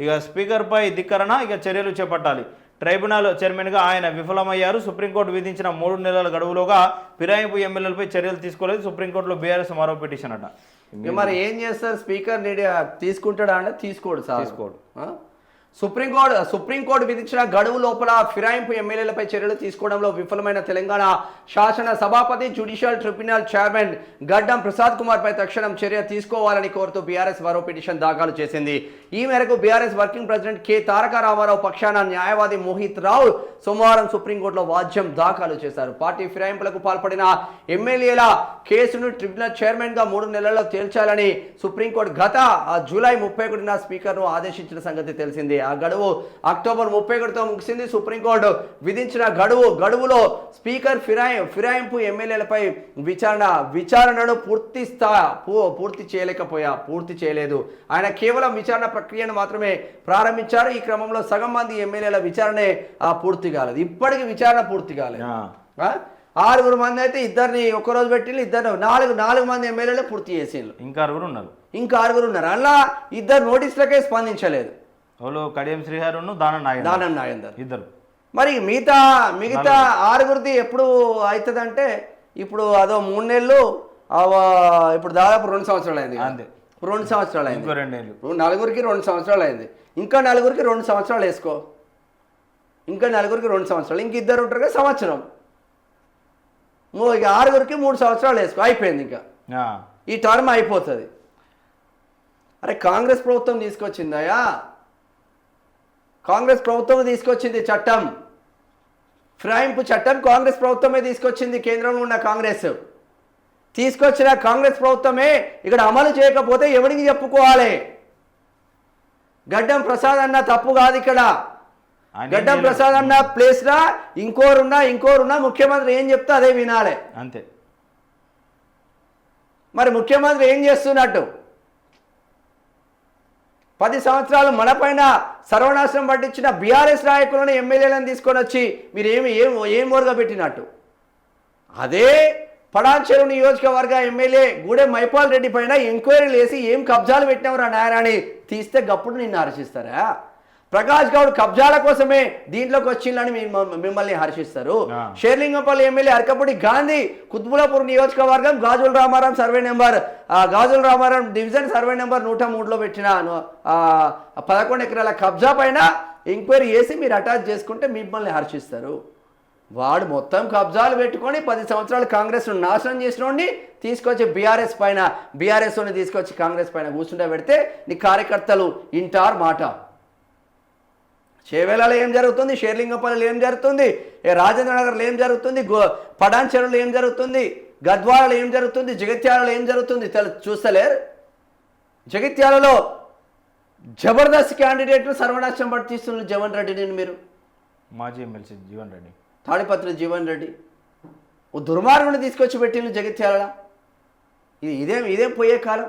ఇక స్పీకర్పై ధిక్కరణ ఇక చర్యలు చేపట్టాలి. ట్రైబ్యునల్ చైర్మన్గా ఆయన విఫలమయ్యారు. సుప్రీంకోర్టు విధించిన 3 నెలల గడువులోగా ఫిరాయింపు ఎమ్మెల్యేలపై చర్యలు తీసుకోలేదు. సుప్రీంకోర్టులో బీఆర్ఎస్ మరో పిటిషన్ అట. మరి ఏం చేస్తారు? స్పీకర్ తీసుకుంటాడా అంటే తీసుకోడు సార్, తీసుకోడు. సుప్రీంకోర్టు విధించిన గడువు లోపల ఫిరాయింపు ఎమ్మెల్యేలపై చర్యలు తీసుకోవడంలో విఫలమైన తెలంగాణ శాసన సభాపతి జ్యుడిషియల్ ట్రిబ్యునల్ చైర్మన్ గడ్డం ప్రసాద్ కుమార్ పై తక్షణం చర్య తీసుకోవాలని కోరుతూ బీఆర్ఎస్ మరో పిటిషన్ దాఖలు చేసింది. ఈ మేరకు బీఆర్ఎస్ వర్కింగ్ ప్రెసిడెంట్ కె తారక రామారావు పక్షాన న్యాయవాది మోహిత్ రావు సోమవారం సుప్రీంకోర్టులో వాద్యం దాఖలు చేశారు. పార్టీ ఫిరాయింపులకు పాల్పడిన ఎమ్మెల్యేల కేసును ట్రిబ్యునల్ చైర్మన్ గా 3 నెలల్లో తేల్చాలని సుప్రీంకోర్టు గత జూలై 31న స్పీకర్ను ఆదేశించిన సంగతి తెలిసింది. ఆ గడువు అక్టోబర్ 31తో ముగిసింది. సుప్రీంకోర్టు విధించిన గడువులో స్పీకర్ ఫిరాయింపు ఎమ్మెల్యేలపై విచారణను పూర్తి చేయలేదు. ఆయన కేవలం విచారణ ప్రక్రియను మాత్రమే ప్రారంభించారు. ఈ క్రమంలో సగం మంది ఎమ్మెల్యేల విచారణే పూర్తి కాలేదు. ఇప్పటికి విచారణ పూర్తి కాలేదు. 6 మంది అయితే ఇద్దరిని ఒక్కరోజు పెట్టిళ్ళు, ఇద్దరు 4 మంది ఎమ్మెల్యేలు పూర్తి చేసిండ్రు. ఇంకా 6 ఉన్నారు. అలా ఇద్దరు నోటీసులకే స్పందించలేదు. కడియం శ్రీహరిను దానం నాగేందర్ ఇద్దరు. మరి మిగతా 6 ఎప్పుడు అవుతుందంటే ఇప్పుడు అదో 3 నెలలు, ఇప్పుడు దాదాపు 2 సంవత్సరాలు అయింది. అంతే, 2 సంవత్సరాలు అయింది. 2 నెలలు. 4కి 2 సంవత్సరాలు అయింది. ఇంకా 4కి 2 సంవత్సరాలు వేసుకో. ఇంకా 4కి 2 సంవత్సరాలు, ఇంక ఇద్దరు ఉంటారు కదా సంవత్సరం. ఇక 6కి 3 సంవత్సరాలు వేసుకో, అయిపోయింది. ఇంకా ఈ టర్మ్ అయిపోతుంది. అరే కాంగ్రెస్ ప్రభుత్వం తీసుకొచ్చిందయా, కాంగ్రెస్ ప్రభుత్వం తీసుకొచ్చింది చట్టం. ఫిరాయింపు చట్టం కాంగ్రెస్ ప్రభుత్వమే తీసుకొచ్చింది. కేంద్రంలో ఉన్న కాంగ్రెస్ తీసుకొచ్చిన కాంగ్రెస్ ప్రభుత్వమే ఇక్కడ అమలు చేయకపోతే ఎవరికి చెప్పుకోవాలి? గడ్డం ప్రసాద్ అన్న తప్పు కాదు. ఇక్కడ గడ్డం ప్రసాద్ అన్న ప్లేస్లా ఇంకోరున్నా ముఖ్యమంత్రి ఏం చెప్తే అదే వినాలి అంతే. మరి ముఖ్యమంత్రి ఏం చేస్తున్నట్టు? 10 సంవత్సరాలు మనపైన సర్వనాశనం పట్టించిన బీఆర్ఎస్ నాయకులను ఎమ్మెల్యేలను తీసుకొని వచ్చి మీరు ఏం ఓరుగా పెట్టినట్టు? అదే పడాన్చెరు నియోజకవర్గ ఎమ్మెల్యే గూడెం మైపాల్ రెడ్డి పైన ఎంక్వైరీలు వేసి ఏం కబ్జాలు పెట్టినవరా నాయనాని తీస్తే గప్పుడు నిన్ను హర్షిస్తారా? ప్రకాష్ గౌడ్ కబ్జాల కోసమే దీంట్లోకి వచ్చిందని మిమ్మల్ని హర్షిస్తారు. షేర్లింగంపల్లి ఎమ్మెల్యే అరకపూడి గాంధీ కుత్బులాపూర్ నియోజకవర్గం గాజుల రామారాం డివిజన్ సర్వే నెంబర్ 103లో పెట్టిన 11 ఎకరాల కబ్జా పైన ఎంక్వైరీ చేసి మీరు అటాచ్ చేసుకుంటే మిమ్మల్ని హర్షిస్తారు. వాడు మొత్తం కబ్జాలు పెట్టుకొని 10 సంవత్సరాలు కాంగ్రెస్ను నాశనం చేసినోడిని తీసుకొచ్చి బీఆర్ఎస్ని తీసుకొచ్చి కాంగ్రెస్ పైన కూర్చుంటే పెడితే నీ కార్యకర్తలు ఇంటార్ మాట. చేవేలలో ఏం జరుగుతుంది, షేర్లింగంపల్లిలో ఏం జరుగుతుంది, రాజేంద్ర నగర్లో ఏం జరుగుతుంది, పడాన్చెరులో ఏం జరుగుతుంది, గద్వాలలో ఏం జరుగుతుంది, జగిత్యాలలో ఏం జరుగుతుంది చూస్తలేరు? జగిత్యాలలో జబర్దస్త్ క్యాండిడేట్లు సర్వనాశనం పట్టిస్తున్నారు. జీవన్ రెడ్డిని మీరు మాజీ ఎమ్మెల్సీ జీవన్ రెడ్డి, తాడిపత్రి జీవన్ రెడ్డి దుర్మార్గుని తీసుకొచ్చి పెట్టిండ్రు జగిత్యాల. ఇదేం పోయే కాలం.